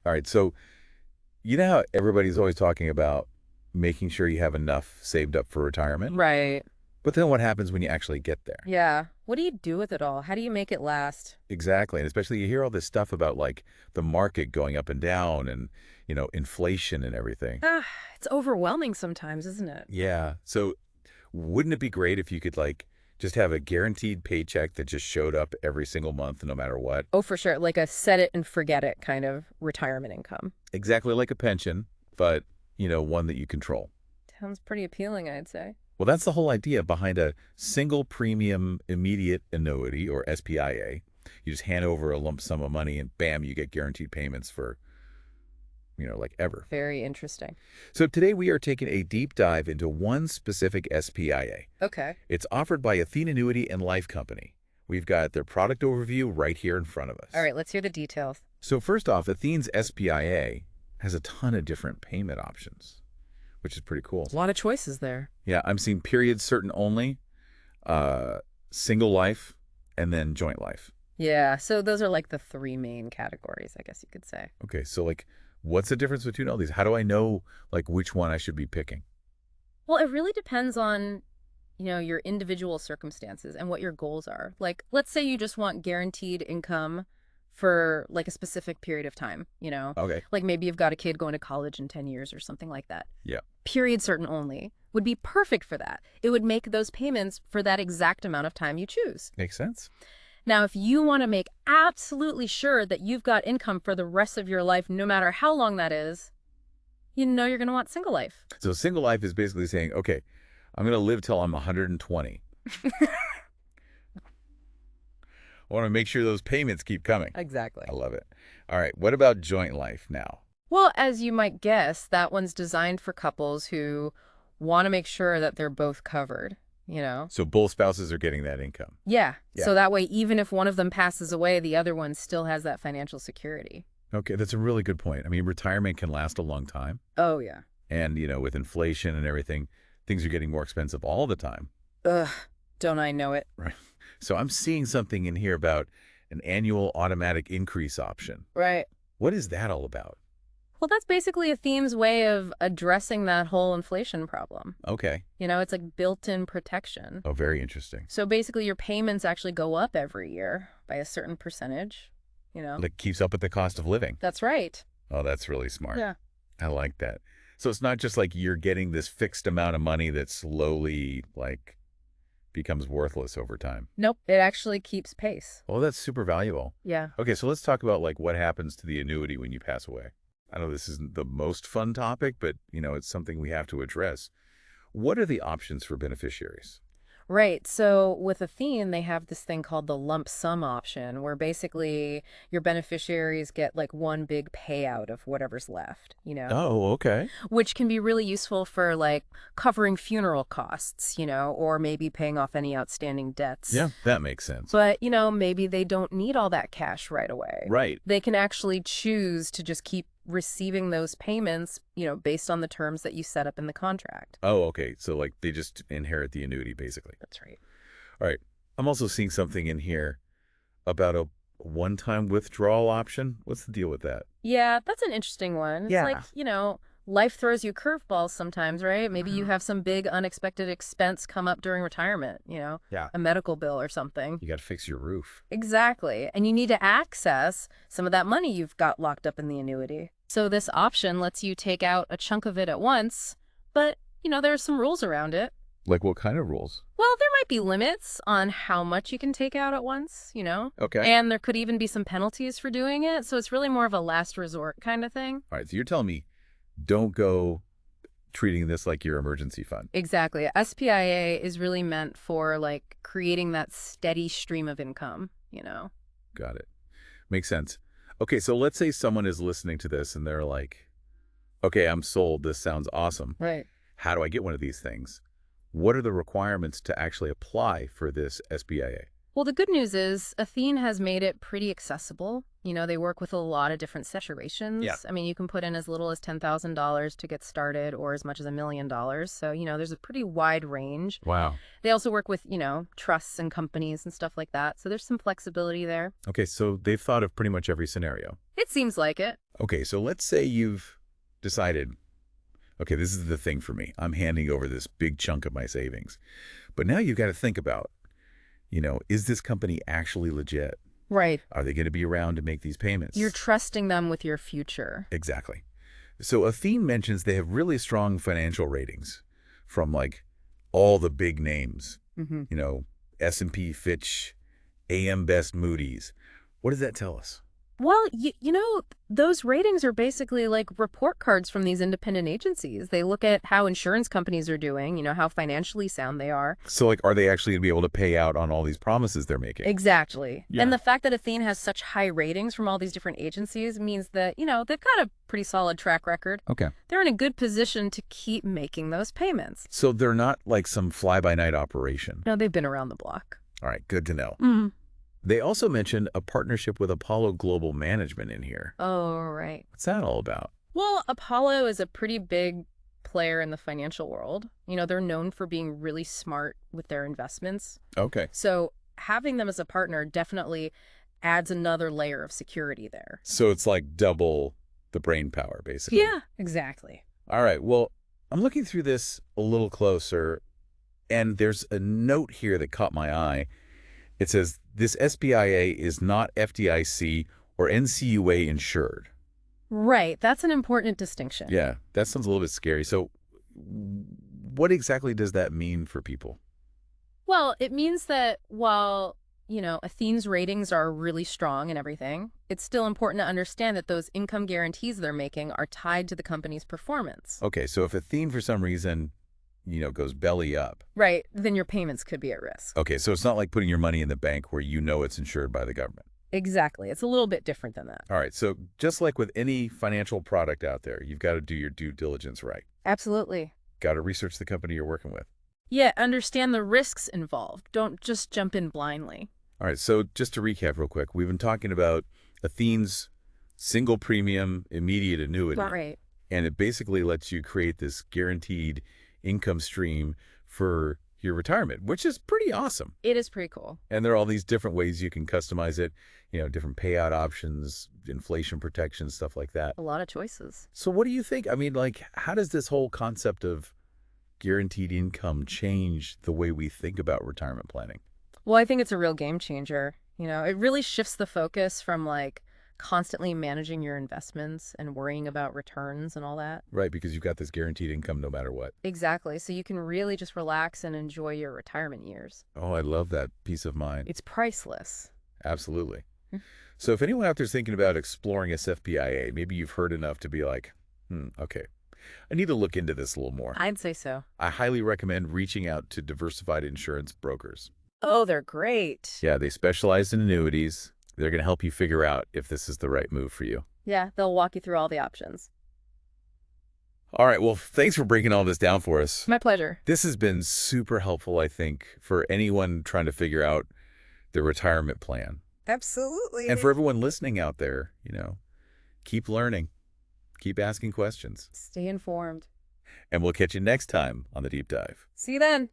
All right. So you know how everybody's always talking about making sure you have enough saved up for retirement? Right. But then what happens when you actually get there? Yeah. What do you do with it all? How do you make it last? Exactly. And especially you hear all this stuff about like the market going up and down and, inflation and everything. Ah, it's overwhelming sometimes, isn't it? Yeah. So wouldn't it be great if you could like just have a guaranteed paycheck that just showed up every single month no matter what? Oh, for sure. Like a set it and forget it kind of retirement income. Exactly like a pension, but, one that you control. Sounds pretty appealing, I'd say. Well, that's the whole idea behind a single premium immediate annuity or SPIA. You just hand over a lump sum of money and bam, you get guaranteed payments for, like ever. Very interesting. So today we are taking a deep dive into one specific SPIA. Okay. It's offered by Athene Annuity and Life Company. We've got their product overview right here in front of All us. right, let's hear the details. So first off, Athene's SPIA has a ton of different payment options, which is pretty cool. A lot of choices there. Yeah, I'm seeing period certain only, single life, and then joint life. Yeah, so those are like the three main categories, I guess you could say. Okay, so like, what's the difference between all these? How do I know like which one I should be picking? Well, it really depends on, your individual circumstances and what your goals are. Like, let's say you just want guaranteed income for like a specific period of time. Okay, Like maybe you've got a kid going to college in 10 years or something like that. yeah, Period certain only would be perfect for that. It would make those payments for that exact amount of time you choose. makes sense. Now, if you want to make absolutely sure that you've got income for the rest of your life, no matter how long that is, you're going to want single life. So single life is basically saying, okay, I'm going to live till I'm 120. I want to make sure those payments keep coming. Exactly. I love it. All right, what about joint life now? Well, as you might guess, that one's designed for couples who want to make sure that they're both covered. So both spouses are getting that income. Yeah. Yeah. So that way, even if one of them passes away, the other one still has that financial security. Okay, that's a really good point. I mean, retirement can last a long time. Oh, yeah. And, with inflation and everything, things are getting more expensive all the time. Ugh, don't I know it? Right. So I'm seeing something in here about an annual automatic increase option. Right. What is that all about? Well, that's basically a theme's way of addressing that whole inflation problem. Okay. It's like built-in protection. Oh, very interesting. So basically, your payments actually go up every year by a certain percentage. Like keeps up with the cost of living. That's right. Oh, that's really smart. Yeah. I like that. So it's not just like you're getting this fixed amount of money that slowly like becomes worthless over time. Nope. It actually keeps pace. Well, that's super valuable. Yeah. Okay, so let's talk about like what happens to the annuity when you pass away. I know this isn't the most fun topic, but it's something we have to address. What are the options for beneficiaries? Right. So with Athene, they have this thing called the lump sum option, where basically your beneficiaries get like one big payout of whatever's left, Oh, okay. which can be really useful for like covering funeral costs, or maybe paying off any outstanding debts. Yeah, that makes sense. But, maybe they don't need all that cash right away. Right. They can actually choose to just keep receiving those payments, based on the terms that you set up in the contract. Oh, okay. So like they just inherit the annuity basically. That's right. All right. I'm also seeing something in here about a one-time withdrawal option. What's the deal with that? Yeah, that's an interesting one. It's Yeah. like, life throws you curveballs sometimes, right? Maybe you have some big unexpected expense come up during retirement, Yeah. a medical bill or something. You got to fix your roof. Exactly. And you need to access some of that money you've got locked up in the annuity. So this option lets you take out a chunk of it at once, but, there are some rules around it. Like what kind of rules? Well, there might be limits on how much you can take out at once. Okay. And there could even be some penalties for doing it. So it's really more of a last resort kind of thing. All right. So you're telling me don't go treating this like your emergency fund. Exactly. SPIA is really meant for like creating that steady stream of income. Got it. Makes sense. Okay. So let's say someone is listening to this and they're like, okay, I'm sold. This sounds awesome. Right. How do I get one of these things? What are the requirements to actually apply for this SBIA? Well, the good news is Athene has made it pretty accessible. They work with a lot of different Yeah. situations. I mean, you can put in as little as $10,000 to get started or as much as $1 million. So, there's a pretty wide range. Wow. They also work with, trusts and companies and stuff like that. So there's some flexibility there. Okay, so they've thought of pretty much every scenario. It seems like it. Okay, so let's say you've decided, okay, this is the thing for me. I'm handing over this big chunk of my savings. But now you've got to think about, is this company actually legit? Right. Are they going to be around to make these payments? You're trusting them with your future. Exactly. So Athene mentions they have really strong financial ratings from like all the big names, Mm-hmm. S&P, Fitch, AM Best, Moody's. What does that tell us? Well, those ratings are basically like report cards from these independent agencies. They look at how insurance companies are doing, how financially sound they are. So like, are they actually going to be able to pay out on all these promises they're making? Exactly. Yeah. And the fact that Athene has such high ratings from all these different agencies means that, they've got a pretty solid track record. Okay. They're in a good position to keep making those payments. So they're not like some fly-by-night operation. No, they've been around the block. All right, good to know. Mm-hmm. They also mentioned a partnership with Apollo Global Management in here. Oh, right. What's that all about? Well, Apollo is a pretty big player in the financial world. They're known for being really smart with their investments. Okay. So having them as a partner definitely adds another layer of security there. So it's like double the brain power, basically. Yeah, exactly. All right, well, I'm looking through this a little closer, and there's a note here that caught my eye. It says, this SPIA is not FDIC or NCUA insured. Right. That's an important distinction. Yeah, that sounds a little bit scary. So what exactly does that mean for people? Well, it means that while, Athene's ratings are really strong and everything, it's still important to understand that those income guarantees they're making are tied to the company's performance. Okay, so if Athene for some reason, goes belly up. Right. Then your payments could be at risk. Okay, so it's not like putting your money in the bank where it's insured by the government. Exactly. It's a little bit different than that. All right, so just like with any financial product out there, you've got to do your due diligence right. Absolutely. Got to research the company you're working with. Yeah, understand the risks involved. Don't just jump in blindly. All right, so just to recap real quick, we've been talking about Athene's single premium immediate annuity. Right. And it basically lets you create this guaranteed income stream for your retirement, which is pretty awesome. It is pretty cool. And there are all these different ways you can customize it, different payout options, inflation protection, stuff like that. A lot of choices. So what do you think? I mean, like, how does this whole concept of guaranteed income change the way we think about retirement planning? Well, I think it's a real game changer. It really shifts the focus from like constantly managing your investments and worrying about returns and all that. Right, because you've got this guaranteed income no matter what. Exactly. So you can really just relax and enjoy your retirement years. Oh, I love that peace of mind. It's priceless. Absolutely. So if anyone out there's thinking about exploring SFPIA, maybe you've heard enough to be like, okay, I need to look into this a little more. I'd say so. I highly recommend reaching out to diversified insurance brokers. Oh, they're great. Yeah, they specialize in annuities. They're going to help you figure out if this is the right move for you. Yeah, they'll walk you through all the options. All right, well, thanks for breaking all this down for us. My pleasure. This has been super helpful, I think, for anyone trying to figure out their retirement plan. Absolutely. And for everyone listening out there, keep learning, keep asking questions. Stay informed. And we'll catch you next time on The Deep Dive. See you then.